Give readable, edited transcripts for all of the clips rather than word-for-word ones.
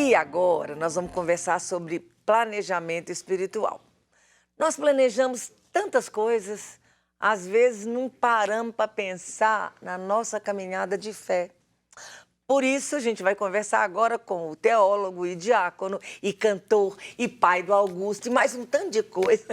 E agora nós vamos conversar sobre planejamento espiritual. Nós planejamos tantas coisas, às vezes não paramos para pensar na nossa caminhada de fé. Por isso, a gente vai conversar agora com o teólogo e diácono e cantor e pai do Augusto e mais um tanto de coisa.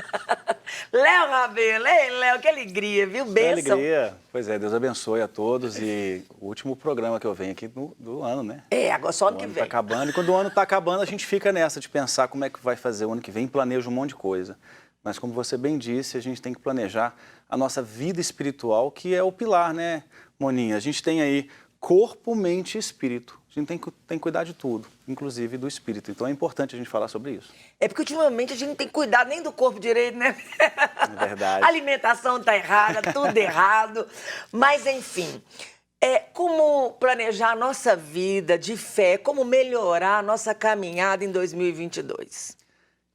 Léo Rabelo, ei, Léo, que alegria, viu? Bênção. Que alegria. Pois é, Deus abençoe a todos e o último programa que eu venho aqui do ano, né? É, agora só ano que O ano vem. tá acabando e quando o ano tá acabando a gente fica nessa de pensar como é que vai fazer o ano que vem, planeja um monte de coisa. Mas como você bem disse, a gente tem que planejar a nossa vida espiritual, que é o pilar, né, Moninha? A gente tem aí corpo, mente e espírito. A gente tem que cuidar de tudo, inclusive do espírito. Então é importante a gente falar sobre isso. É porque ultimamente a gente não tem cuidado nem do corpo direito, né? É verdade. A alimentação tá errada, tudo errado. Mas, enfim, como planejar a nossa vida de fé, como melhorar a nossa caminhada em 2022?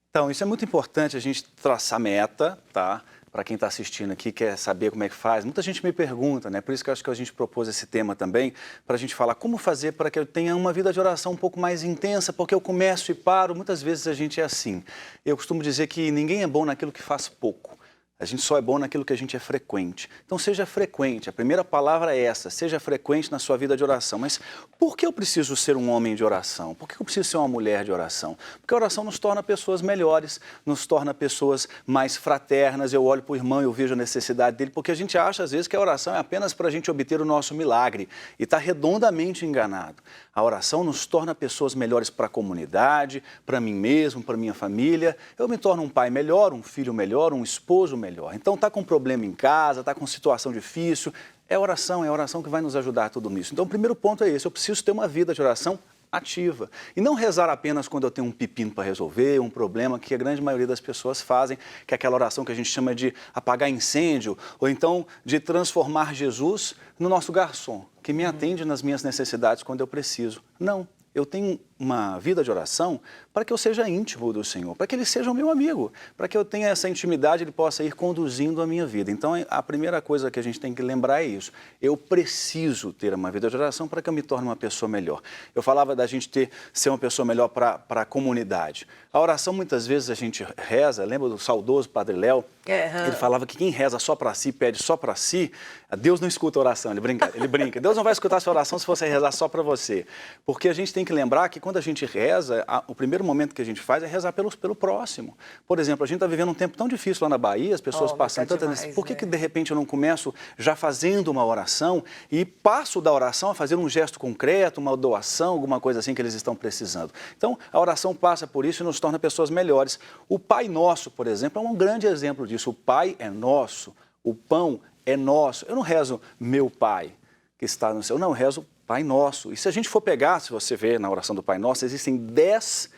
Então, isso é muito importante, a gente traçar meta, tá? Para quem está assistindo aqui, quer saber como é que faz. Muita gente me pergunta, né? Por isso que eu acho que a gente propôs esse tema também, para a gente falar como fazer para que eu tenha uma vida de oração um pouco mais intensa, porque eu começo e paro, muitas vezes a gente é assim. Eu costumo dizer que ninguém é bom naquilo que faz pouco. A gente só é bom naquilo que a gente é frequente. Então, seja frequente. A primeira palavra é essa, seja frequente na sua vida de oração. Mas por que eu preciso ser um homem de oração? Por que eu preciso ser uma mulher de oração? Porque a oração nos torna pessoas melhores, nos torna pessoas mais fraternas. Eu olho para o irmão e eu vejo a necessidade dele, porque a gente acha, às vezes, que a oração é apenas para a gente obter o nosso milagre. E está redondamente enganado. A oração nos torna pessoas melhores para a comunidade, para mim mesmo, para minha família. Eu me torno um pai melhor, um filho melhor, um esposo melhor. Então, está com problema em casa, está com situação difícil, é a oração que vai nos ajudar a tudo isso. Então, o primeiro ponto é esse, eu preciso ter uma vida de oração ativa. E não rezar apenas quando eu tenho um pepino para resolver, um problema que a grande maioria das pessoas fazem, que é aquela oração que a gente chama de apagar incêndio, ou então de transformar Jesus no nosso garçom, que me atende nas minhas necessidades quando eu preciso. Não. Eu tenho uma vida de oração para que eu seja íntimo do Senhor, para que Ele seja o meu amigo, para que eu tenha essa intimidade, Ele possa ir conduzindo a minha vida. Então, a primeira coisa que a gente tem que lembrar é isso. Eu preciso ter uma vida de oração para que eu me torne uma pessoa melhor. Eu falava da gente ser uma pessoa melhor para a comunidade. A oração, muitas vezes, a gente reza, lembra do saudoso Padre Léo? Ele falava que quem reza só para si, pede só para si, Deus não escuta a oração, ele brinca. Deus não vai escutar a sua oração se você rezar só para você. Porque a gente tem que lembrar que quando a gente reza, o primeiro momento que a gente faz é rezar pelo próximo. Por exemplo, a gente está vivendo um tempo tão difícil lá na Bahia, as pessoas passando tantas necessidades. Por que de repente eu não começo já fazendo uma oração e passo da oração a fazer um gesto concreto, uma doação, alguma coisa assim que eles estão precisando? Então, a oração passa por isso e nos torna pessoas melhores. O Pai Nosso, por exemplo, é um grande exemplo disso. O Pai é nosso, o pão é nosso. Eu não rezo meu Pai que está no céu, não, eu rezo Pai Nosso. E se a gente for pegar, se você ver na oração do Pai Nosso, existem 10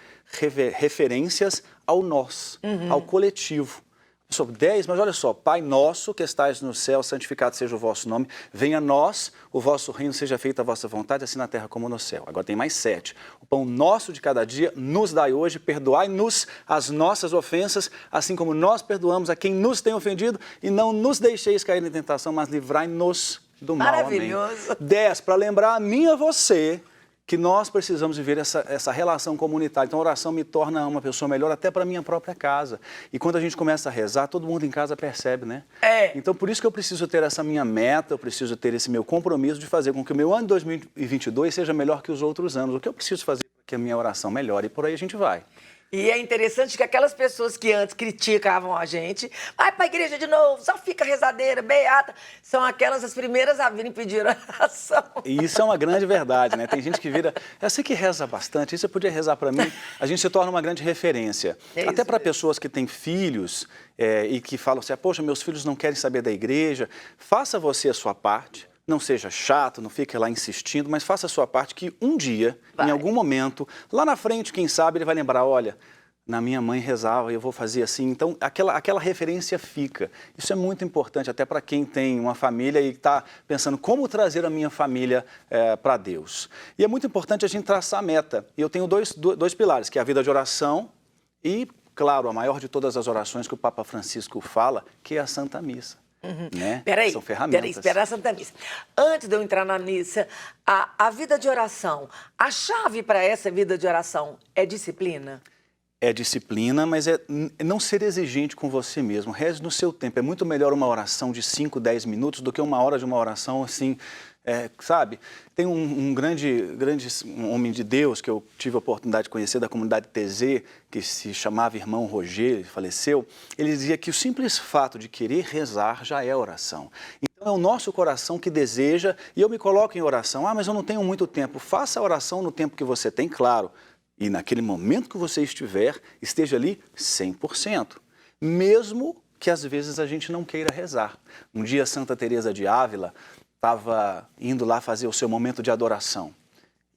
referências ao nós, ao coletivo. Sobre 10, mas olha só, Pai Nosso que estais no céu, santificado seja o vosso nome, venha a nós, o vosso reino, seja feita a vossa vontade, assim na terra como no céu. Agora tem mais 7. O pão nosso de cada dia nos dai hoje, perdoai-nos as nossas ofensas, assim como nós perdoamos a quem nos tem ofendido, e não nos deixeis cair na tentação, mas livrai-nos do mal. Maravilhoso. Amém. 10, para lembrar a mim e a você que nós precisamos viver essa relação comunitária. Então, a oração me torna uma pessoa melhor até para a minha própria casa. E quando a gente começa a rezar, todo mundo em casa percebe, né? Então, por isso que eu preciso ter essa minha meta, eu preciso ter esse meu compromisso de fazer com que o meu ano de 2022 seja melhor que os outros anos. O que eu preciso fazer para que a minha oração melhore? E por aí a gente vai. E é interessante que aquelas pessoas que antes criticavam a gente, vai para a igreja de novo, só fica rezadeira, beata, são aquelas as primeiras a virem pedir oração. E isso é uma grande verdade, né? Tem gente que vira, eu sei que reza bastante, isso você podia rezar para mim, a gente se torna uma grande referência. Até para pessoas que têm filhos e que falam assim, poxa, meus filhos não querem saber da igreja, faça você a sua parte. Não seja chato, não fique lá insistindo, mas faça a sua parte que um dia, em algum momento, lá na frente, quem sabe, ele vai lembrar, olha, na minha mãe rezava, eu vou fazer assim. Então, aquela referência fica. Isso é muito importante, até para quem tem uma família e está pensando como trazer a minha família para Deus. E é muito importante a gente traçar a meta. E eu tenho dois pilares, que é a vida de oração e, claro, a maior de todas as orações que o Papa Francisco fala, que é a Santa Missa. né? Peraí, São ferramentas. peraí, espera a Santa Missa. Antes de eu entrar na missa, a vida de oração, a chave para essa vida de oração é disciplina? É disciplina, mas é não ser exigente com você mesmo. Reze no seu tempo. É muito melhor uma oração de 5, 10 minutos do que uma hora de uma oração assim, sabe? Tem um grande homem de Deus que eu tive a oportunidade de conhecer da comunidade TZ, que se chamava Irmão Roger, ele faleceu. Ele dizia que o simples fato de querer rezar já é oração. Então é o nosso coração que deseja, e eu me coloco em oração. Ah, mas eu não tenho muito tempo. Faça a oração no tempo que você tem, claro. E naquele momento que você estiver, esteja ali 100%. Mesmo que às vezes a gente não queira rezar. Um dia Santa Teresa de Ávila estava indo lá fazer o seu momento de adoração.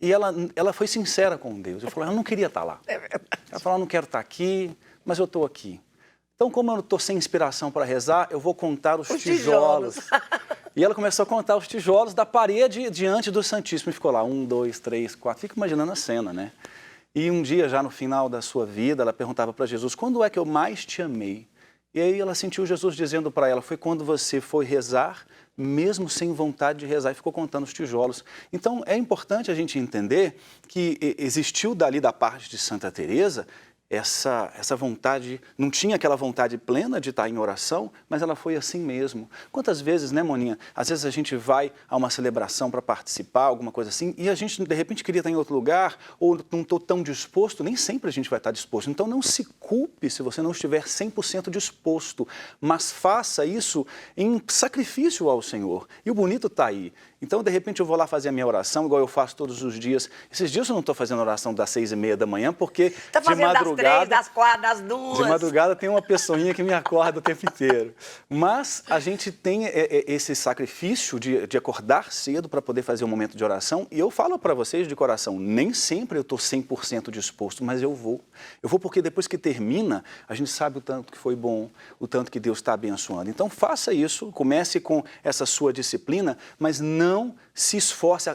E ela foi sincera com Deus. Ela falou, eu não queria estar lá. Ela falou, eu não quero estar aqui, mas eu estou aqui. Então, como eu estou sem inspiração para rezar, eu vou contar os tijolos. E ela começou a contar os tijolos da parede diante do Santíssimo. E ficou lá, 1, 2, 3, 4. Fica imaginando a cena, né? E um dia, já no final da sua vida, ela perguntava para Jesus, quando é que eu mais te amei? E aí ela sentiu Jesus dizendo para ela, foi quando você foi rezar, mesmo sem vontade de rezar, e ficou contando os tijolos. Então, é importante a gente entender que existiu dali da parte de Santa Teresa essa vontade, não tinha aquela vontade plena de estar em oração, mas ela foi assim mesmo. Quantas vezes, né, Moninha? Às vezes a gente vai a uma celebração para participar, alguma coisa assim, e a gente, de repente, queria estar em outro lugar, ou não estou tão disposto, nem sempre a gente vai estar disposto. Então, não se culpe se você não estiver 100% disposto, mas faça isso em sacrifício ao Senhor. E o bonito está aí. Então, de repente, eu vou lá fazer a minha oração, igual eu faço todos os dias. Esses dias eu não estou fazendo oração das 6h30 da manhã, porque tá fazendo de madrugada... das 3, das 4, das 2. De madrugada tem uma pessoinha que me acorda o tempo inteiro. Mas a gente tem esse sacrifício de acordar cedo para poder fazer um momento de oração. E eu falo para vocês de coração, nem sempre eu estou 100% disposto, mas eu vou. Eu vou porque depois que termina, a gente sabe o tanto que foi bom, o tanto que Deus está abençoando. Então faça isso, comece com essa sua disciplina, mas não se esforce.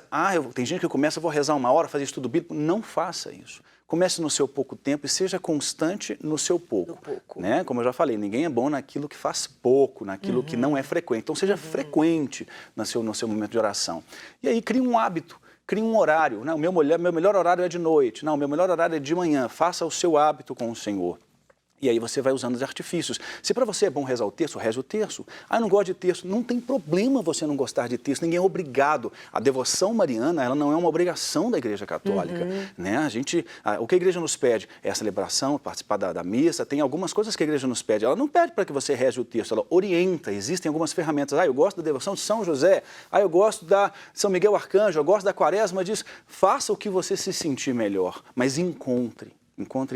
Tem gente que começa, vou rezar 1 hora, fazer estudo bíblico. Não faça isso. Comece no seu pouco tempo e seja constante no seu pouco. Né? Como eu já falei, ninguém é bom naquilo que faz pouco, naquilo que não é frequente. Então seja frequente no seu momento de oração. E aí crie um hábito. Crie um horário. Não, meu melhor horário é de noite. Não, meu melhor horário é de manhã. Faça o seu hábito com o Senhor. E aí você vai usando os artifícios. Se para você é bom rezar o terço, reze o terço. Ah, eu não gosto de terço. Não tem problema você não gostar de terço. Ninguém é obrigado. A devoção mariana, ela não é uma obrigação da Igreja Católica. Né? O que a Igreja nos pede é a celebração, participar da missa. Tem algumas coisas que a Igreja nos pede. Ela não pede para que você reze o terço, ela orienta. Existem algumas ferramentas. Ah, eu gosto da devoção de São José. Ah, eu gosto da São Miguel Arcanjo. Eu gosto da Quaresma. Diz, faça o que você se sentir melhor, mas encontre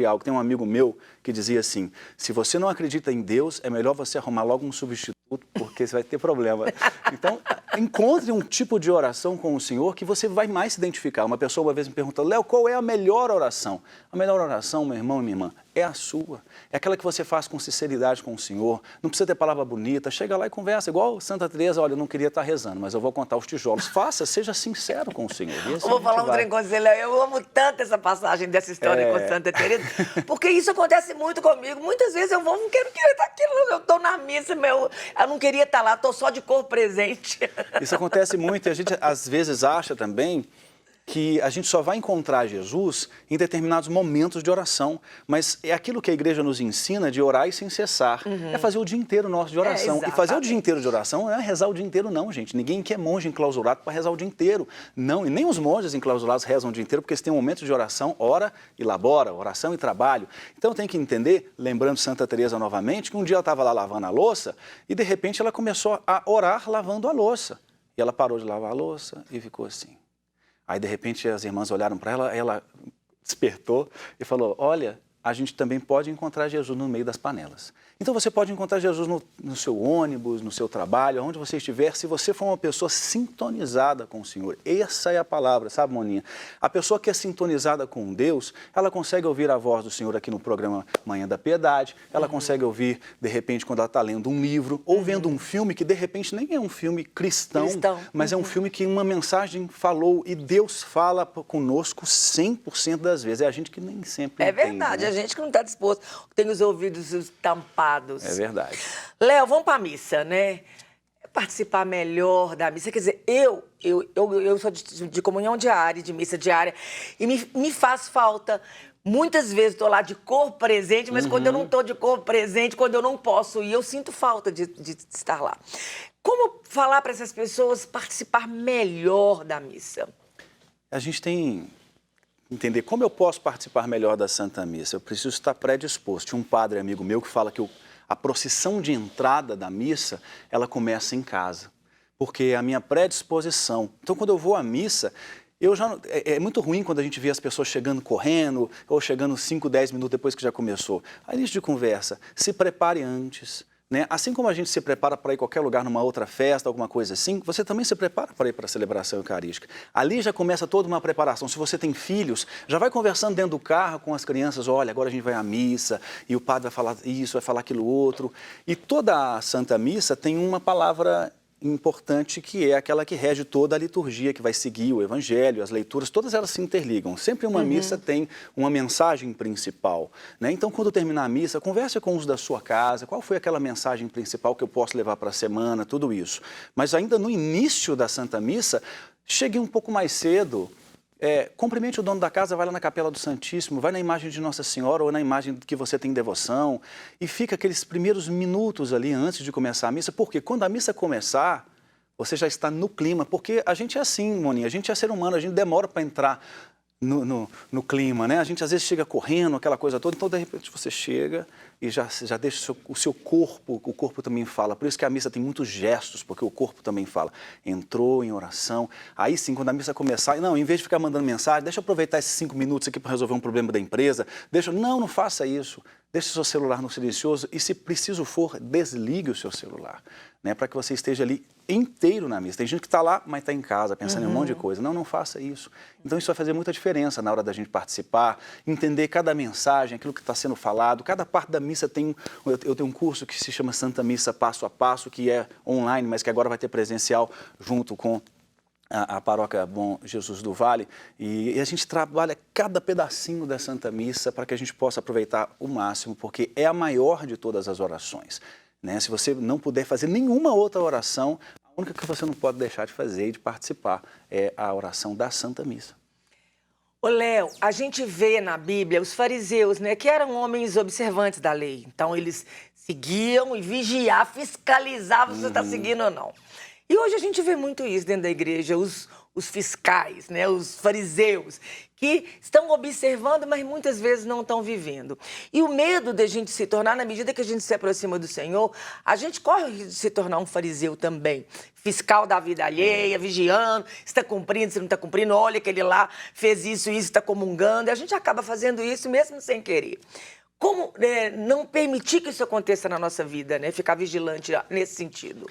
algo. Tem um amigo meu que dizia assim, se você não acredita em Deus, é melhor você arrumar logo um substituto, porque você vai ter problema. Então, encontre um tipo de oração com o Senhor que você vai mais se identificar. Uma pessoa uma vez me perguntou, Léo, qual é a melhor oração? A melhor oração, meu irmão e minha irmã, é a sua. É aquela que você faz com sinceridade com o Senhor. Não precisa ter palavra bonita. Chega lá e conversa. Igual Santa Teresa, olha, eu não queria estar rezando, mas eu vou contar os tijolos. Faça, seja sincero com o Senhor. Eu vou falar um trem com você, Léo. Eu amo tanto essa passagem dessa história com Santa Teresa, porque isso acontece muito comigo. Muitas vezes eu não quero estar aqui, eu estou na missa, eu não queria estar lá, estou só de cor presente. Isso acontece muito e a gente às vezes acha também que a gente só vai encontrar Jesus em determinados momentos de oração, mas é aquilo que a igreja nos ensina de orar e sem cessar, é fazer o dia inteiro nosso de oração. E fazer o dia inteiro de oração não é rezar o dia inteiro não, gente. Ninguém quer monge enclausurado para rezar o dia inteiro. Não, e nem os monges enclausurados rezam o dia inteiro, porque eles têm um momento de oração, ora e labora, oração e trabalho. Então tem que entender, lembrando Santa Teresa novamente, que um dia ela estava lá lavando a louça e de repente ela começou a orar lavando a louça. E ela parou de lavar a louça e ficou assim. Aí, de repente, as irmãs olharam para ela, ela despertou e falou, olha, a gente também pode encontrar Jesus no meio das panelas. Então, você pode encontrar Jesus no seu ônibus, no seu trabalho, onde você estiver, se você for uma pessoa sintonizada com o Senhor. Essa é a palavra, sabe, Moninha? A pessoa que é sintonizada com Deus, ela consegue ouvir a voz do Senhor aqui no programa Manhã da Piedade, ela consegue ouvir, de repente, quando ela está lendo um livro, ou vendo um filme que, de repente, nem é um filme cristão. Mas é um filme que uma mensagem falou e Deus fala conosco 100% das vezes. É a gente que nem sempre entende, verdade, né? A gente que não está disposto, tem os ouvidos tampados. É verdade. Léo, vamos para a missa, né? participar melhor da missa? Quer dizer, eu sou de comunhão diária, de missa diária, e me faz falta. Muitas vezes estou lá de corpo presente, mas quando eu não estou de corpo presente, quando eu não posso ir, eu sinto falta de estar lá. Como falar para essas pessoas participar melhor da missa? A gente tem que entender como eu posso participar melhor da Santa Missa. Eu preciso estar predisposto. Tinha um padre amigo meu que fala que a procissão de entrada da missa, ela começa em casa, porque é a minha predisposição. Então, quando eu vou à missa, é muito ruim quando a gente vê as pessoas chegando correndo ou chegando 5, 10 minutos depois que já começou. A início de conversa, se prepare antes. Né? Assim como a gente se prepara para ir a qualquer lugar, numa outra festa, alguma coisa assim, você também se prepara para ir para a celebração eucarística. Ali já começa toda uma preparação. Se você tem filhos, já vai conversando dentro do carro com as crianças, olha, agora a gente vai à missa, e o padre vai falar isso, vai falar aquilo outro. E toda a Santa Missa tem uma palavra importante, que é aquela que rege toda a liturgia, que vai seguir o evangelho, as leituras, todas elas se interligam. Sempre uma missa tem uma mensagem principal, né? Então, quando terminar a missa, converse com os da sua casa, qual foi aquela mensagem principal que eu posso levar para a semana, tudo isso. Mas ainda no início da Santa Missa, chegue um pouco mais cedo, cumprimente o dono da casa, vai lá na Capela do Santíssimo, vai na imagem de Nossa Senhora ou na imagem que você tem devoção e fica aqueles primeiros minutos ali antes de começar a missa, porque quando a missa começar, você já está no clima, porque a gente é assim, Moninha, a gente é ser humano, a gente demora para entrar no clima, né? A gente às vezes chega correndo, aquela coisa toda, então de repente você chega e já deixa o seu corpo, o corpo também fala. Por isso que a missa tem muitos gestos, porque o corpo também fala. Entrou em oração, aí sim, quando a missa começar, não, em vez de ficar mandando mensagem, deixa eu aproveitar esses 5 minutos aqui para resolver um problema da empresa, não faça isso. Deixe o seu celular no silencioso e, se preciso for, desligue o seu celular, né, para que você esteja ali inteiro na missa. Tem gente que está lá, mas está em casa, pensando em um monte de coisa. Não faça isso. Então, isso vai fazer muita diferença na hora da gente participar, entender cada mensagem, aquilo que está sendo falado. Cada parte da missa tem... Eu tenho um curso que se chama Santa Missa Passo a Passo, que é online, mas que agora vai ter presencial junto com a Paróquia Bom Jesus do Vale, e a gente trabalha cada pedacinho da Santa Missa para que a gente possa aproveitar o máximo, porque é a maior de todas as orações, né? Se você não puder fazer nenhuma outra oração, a única que você não pode deixar de fazer e de participar é a oração da Santa Missa. Ô, Léo, a gente vê na Bíblia os fariseus, né, que eram homens observantes da lei. Então, eles seguiam e vigiavam, fiscalizavam se você está seguindo ou não. E hoje a gente vê muito isso dentro da igreja, os fiscais, né, os fariseus, que estão observando, mas muitas vezes não estão vivendo. E o medo de a gente se tornar, na medida que a gente se aproxima do Senhor, a gente corre o risco de se tornar um fariseu também. Fiscal da vida alheia, vigiando, se está cumprindo, se não está cumprindo, olha que ele lá fez isso, está comungando. E a gente acaba fazendo isso mesmo sem querer. Como não permitir que isso aconteça na nossa vida, né? Ficar vigilante nesse sentido.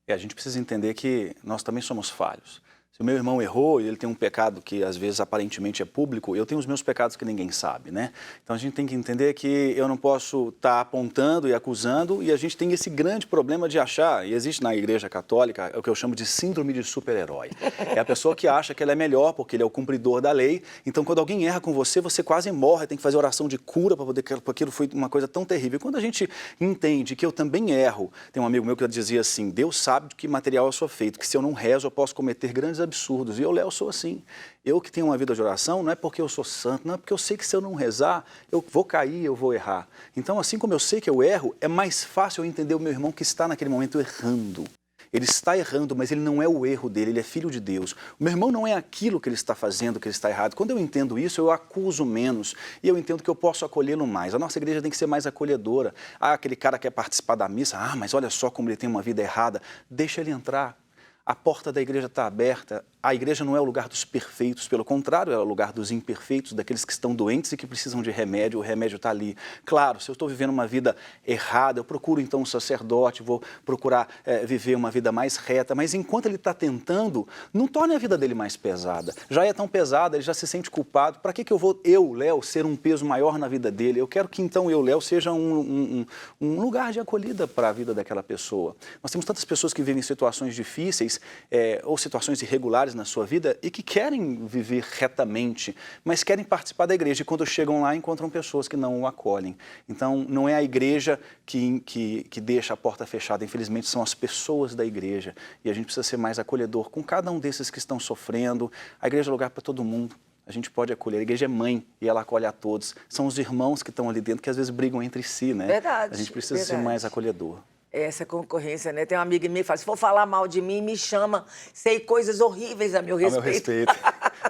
A gente precisa entender que nós também somos falhos. Se o meu irmão errou e ele tem um pecado que às vezes aparentemente é público, eu tenho os meus pecados que ninguém sabe, né? Então a gente tem que entender que eu não posso estar apontando e acusando, e a gente tem esse grande problema de achar, e existe na Igreja Católica, é o que eu chamo de síndrome de super-herói. É a pessoa que acha que ele é melhor porque ele é o cumpridor da lei, então quando alguém erra com você, você quase morre, tem que fazer oração de cura para poder, porque aquilo foi uma coisa tão terrível. E quando a gente entende que eu também erro, tem um amigo meu que dizia assim, Deus sabe de que material eu sou feito, que se eu não rezo eu posso cometer grandes absurdos, e eu, Léo, sou assim. Eu que tenho uma vida de oração, não é porque eu sou santo, não é porque eu sei que se eu não rezar, eu vou cair, eu vou errar. Então, assim como eu sei que eu erro, é mais fácil eu entender o meu irmão que está naquele momento errando. Ele está errando, mas ele não é o erro dele, ele é filho de Deus. O meu irmão não é aquilo que ele está fazendo, que ele está errado. Quando eu entendo isso, eu acuso menos e eu entendo que eu posso acolhê-lo mais. A nossa igreja tem que ser mais acolhedora. Ah, aquele cara quer participar da missa, mas olha só como ele tem uma vida errada. Deixa ele entrar. A porta da igreja está aberta. A igreja não é o lugar dos perfeitos, pelo contrário, é o lugar dos imperfeitos, daqueles que estão doentes e que precisam de remédio, o remédio está ali. Claro, se eu estou vivendo uma vida errada, eu procuro então um sacerdote, vou procurar viver uma vida mais reta, mas enquanto ele está tentando, não torne a vida dele mais pesada. Já é tão pesada, ele já se sente culpado, para que eu vou, Léo, ser um peso maior na vida dele? Eu quero que então eu, Léo, seja um lugar de acolhida para a vida daquela pessoa. Nós temos tantas pessoas que vivem situações difíceis difíceis ou situações irregulares na sua vida e que querem viver retamente, mas querem participar da igreja. E quando chegam lá, encontram pessoas que não o acolhem. Então, não é a igreja que deixa a porta fechada. Infelizmente, são as pessoas da igreja. E a gente precisa ser mais acolhedor com cada um desses que estão sofrendo. A igreja é lugar para todo mundo. A gente pode acolher. A igreja é mãe e ela acolhe a todos. São os irmãos que estão ali dentro que às vezes brigam entre si, né? Verdade. A gente precisa ser mais acolhedor. Essa concorrência, né? Tem uma amiga minha que fala, se for falar mal de mim, me chama. Sei coisas horríveis a meu respeito. A meu respeito.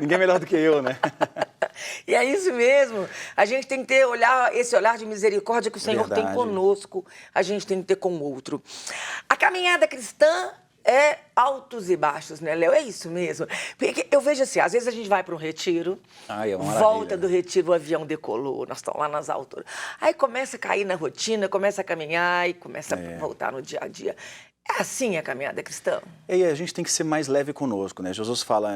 Ninguém é melhor do que eu, né? E é isso mesmo. A gente tem que ter esse olhar de misericórdia que o Senhor tem conosco. A gente tem que ter com o outro. A caminhada cristã é altos e baixos, né, Léo? É isso mesmo. Porque eu vejo assim, às vezes a gente vai para um retiro, volta do retiro, o avião decolou, nós estamos lá nas alturas. Aí começa a cair na rotina, começa a caminhar e começa a voltar no dia a dia. É assim a caminhada cristã? E a gente tem que ser mais leve conosco, né? Jesus fala,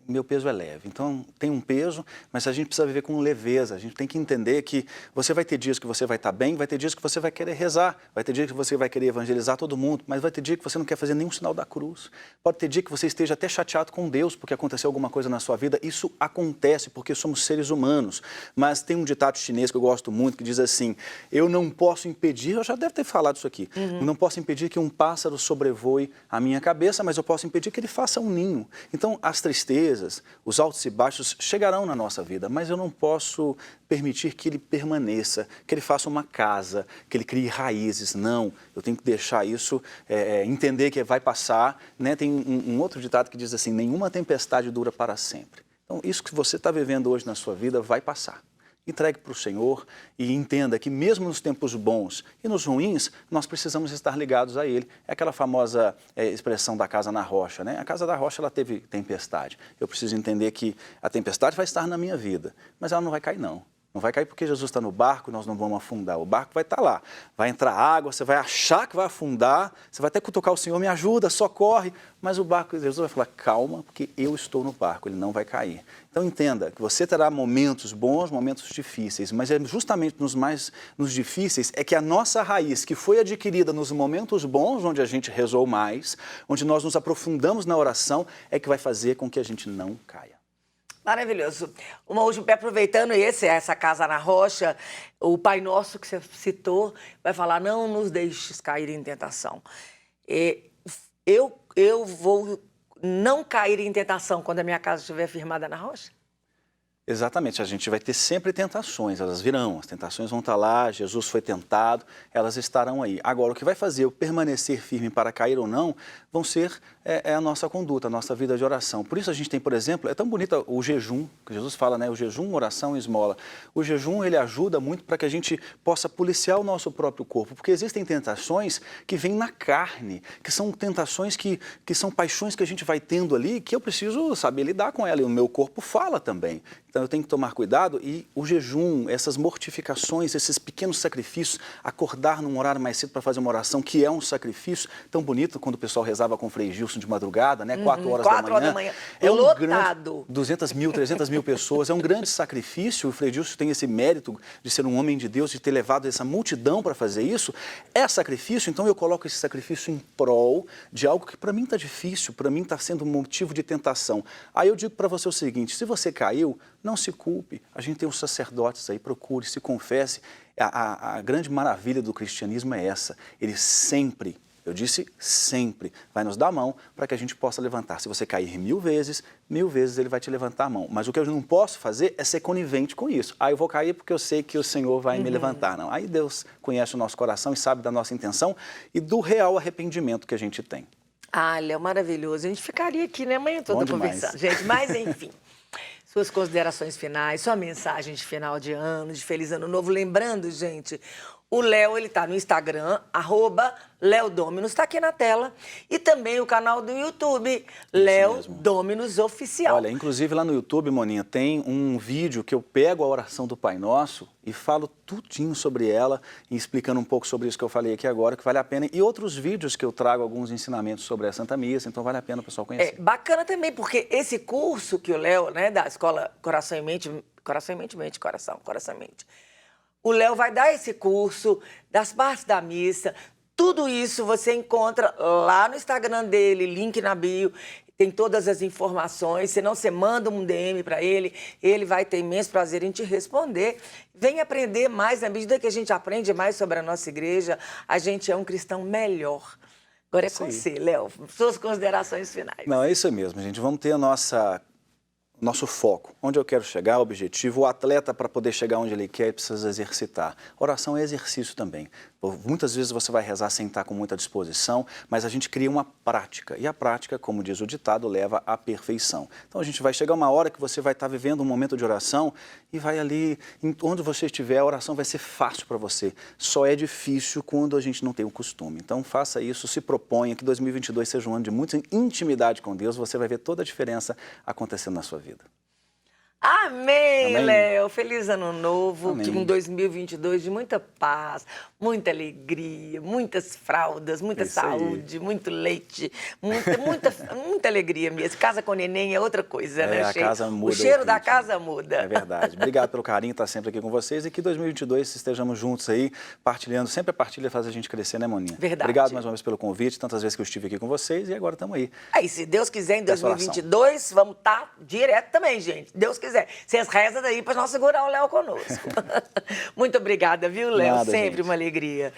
meu peso é leve. Então, tem um peso, mas a gente precisa viver com leveza. A gente tem que entender que você vai ter dias que você vai estar bem, vai ter dias que você vai querer rezar, vai ter dias que você vai querer evangelizar todo mundo, mas vai ter dia que você não quer fazer nenhum sinal da cruz. Pode ter dia que você esteja até chateado com Deus porque aconteceu alguma coisa na sua vida. Isso acontece porque somos seres humanos. Mas tem um ditado chinês que eu gosto muito que diz assim, eu não posso impedir, eu já deve ter falado isso aqui, eu não posso impedir que um pássaro sobrevoe a minha cabeça, mas eu posso impedir que ele faça um ninho. Então, as tristezas, os altos e baixos chegarão na nossa vida, mas eu não posso permitir que ele permaneça, que ele faça uma casa, que ele crie raízes. Não, eu tenho que deixar isso, entender que vai passar. Né? Tem um outro ditado que diz assim, nenhuma tempestade dura para sempre. Então, isso que você está vivendo hoje na sua vida vai passar. Entregue para o Senhor e entenda que mesmo nos tempos bons e nos ruins, nós precisamos estar ligados a Ele. É aquela famosa expressão da casa na rocha, né? A casa da rocha, ela teve tempestade. Eu preciso entender que a tempestade vai estar na minha vida, mas ela não vai cair, não. Não vai cair porque Jesus está no barco e nós não vamos afundar. O barco vai estar lá, vai entrar água, você vai achar que vai afundar, você vai até cutucar o Senhor, me ajuda, socorre, mas o barco, Jesus vai falar, calma, porque eu estou no barco, ele não vai cair. Então entenda que você terá momentos bons, momentos difíceis, mas é justamente nos difíceis é que a nossa raiz, que foi adquirida nos momentos bons, onde a gente rezou mais, onde nós nos aprofundamos na oração, é que vai fazer com que a gente não caia. Maravilhoso. Uma última, aproveitando essa casa na rocha, o Pai Nosso que você citou, vai falar, não nos deixes cair em tentação. Eu vou não cair em tentação quando a minha casa estiver firmada na rocha? Exatamente, a gente vai ter sempre tentações, elas virão, as tentações vão estar lá, Jesus foi tentado, elas estarão aí. Agora, o que vai fazer eu permanecer firme para cair ou não, vão ser a nossa conduta, a nossa vida de oração. Por isso a gente tem, por exemplo, é tão bonito o jejum, que Jesus fala, né? O jejum, oração e esmola. O jejum, ele ajuda muito para que a gente possa policiar o nosso próprio corpo, porque existem tentações que vêm na carne, que são tentações que são paixões que a gente vai tendo ali, que eu preciso saber lidar com ela, e o meu corpo fala também. Então eu tenho que tomar cuidado e o jejum, essas mortificações, esses pequenos sacrifícios, acordar num horário mais cedo para fazer uma oração, que é um sacrifício tão bonito, quando o pessoal rezava com o Frei Gilson de madrugada, né? 4 horas da manhã. É lotado. 200 mil, 300 mil pessoas, é um grande sacrifício. O Frei Gilson tem esse mérito de ser um homem de Deus, de ter levado essa multidão para fazer isso. É sacrifício, então eu coloco esse sacrifício em prol de algo que para mim está difícil, para mim está sendo um motivo de tentação. Aí eu digo para você o seguinte, se você caiu, não se culpe, a gente tem os sacerdotes aí, procure, se confesse. A grande maravilha do cristianismo é essa, ele sempre, eu disse sempre, vai nos dar a mão para que a gente possa levantar. Se você cair 1000 vezes ele vai te levantar a mão. Mas o que eu não posso fazer é ser conivente com isso. Ah, eu vou cair porque eu sei que o Senhor vai me levantar. Não, aí Deus conhece o nosso coração e sabe da nossa intenção e do real arrependimento que a gente tem. Ah, Léo, maravilhoso. A gente ficaria aqui, né, amanhã toda conversando. Gente, mas enfim... Suas considerações finais, sua mensagem de final de ano, de feliz ano novo. Lembrando, gente, o Léo, ele tá no Instagram, @LeoDominus, tá aqui na tela. E também o canal do YouTube, Léo Dominus Oficial. Olha, inclusive lá no YouTube, Moninha, tem um vídeo que eu pego a oração do Pai Nosso e falo tudinho sobre ela, e explicando um pouco sobre isso que eu falei aqui agora, que vale a pena. E outros vídeos que eu trago alguns ensinamentos sobre a Santa Missa, então vale a pena o pessoal conhecer. É bacana também, porque esse curso que o Léo, né, da Escola Coração e Mente, Coração e Mente, o Léo vai dar esse curso das partes da missa, Tudo isso você encontra lá no Instagram dele, link na bio, tem todas as informações. Senão você manda um DM para ele, ele vai ter imenso prazer em te responder. Vem aprender mais, na medida que a gente aprende mais sobre a nossa igreja, a gente é um cristão melhor. Agora é com você, Léo, suas considerações finais. Não, é isso mesmo, gente. Vamos ter nosso foco, onde eu quero chegar, o objetivo. O atleta, para poder chegar onde ele quer, precisa exercitar. Oração é exercício também. Muitas vezes você vai rezar sem estar com muita disposição, mas a gente cria uma prática. E a prática, como diz o ditado, leva à perfeição. Então a gente vai chegar uma hora que você vai estar vivendo um momento de oração e vai ali, onde você estiver, a oração vai ser fácil para você. Só é difícil quando a gente não tem o costume. Então faça isso, se proponha que 2022 seja um ano de muita intimidade com Deus. Você vai ver toda a diferença acontecendo na sua vida. Amém, Amém. Léo. Feliz ano novo, Amém. que um 2022 de muita paz, muita alegria, muitas fraldas, muita Isso aí. saúde, muito leite, muita alegria mesmo. Casa com neném é outra coisa, né? A casa muda. O cheiro da ritmo. casa muda. É verdade. Obrigado pelo carinho, estar sempre aqui com vocês e que 2022 estejamos juntos aí, partilhando. Sempre a partilha faz a gente crescer, né, Moninha? Verdade. Obrigado mais uma vez pelo convite, tantas vezes que eu estive aqui com vocês e agora estamos aí. Aí, se Deus quiser, em Peço oração. 2022, vamos estar direto também, gente. Deus quiser. Vocês rezam daí para nós segurar o Léo conosco. Muito obrigada, viu, Léo? Nada, Sempre gente. uma alegria.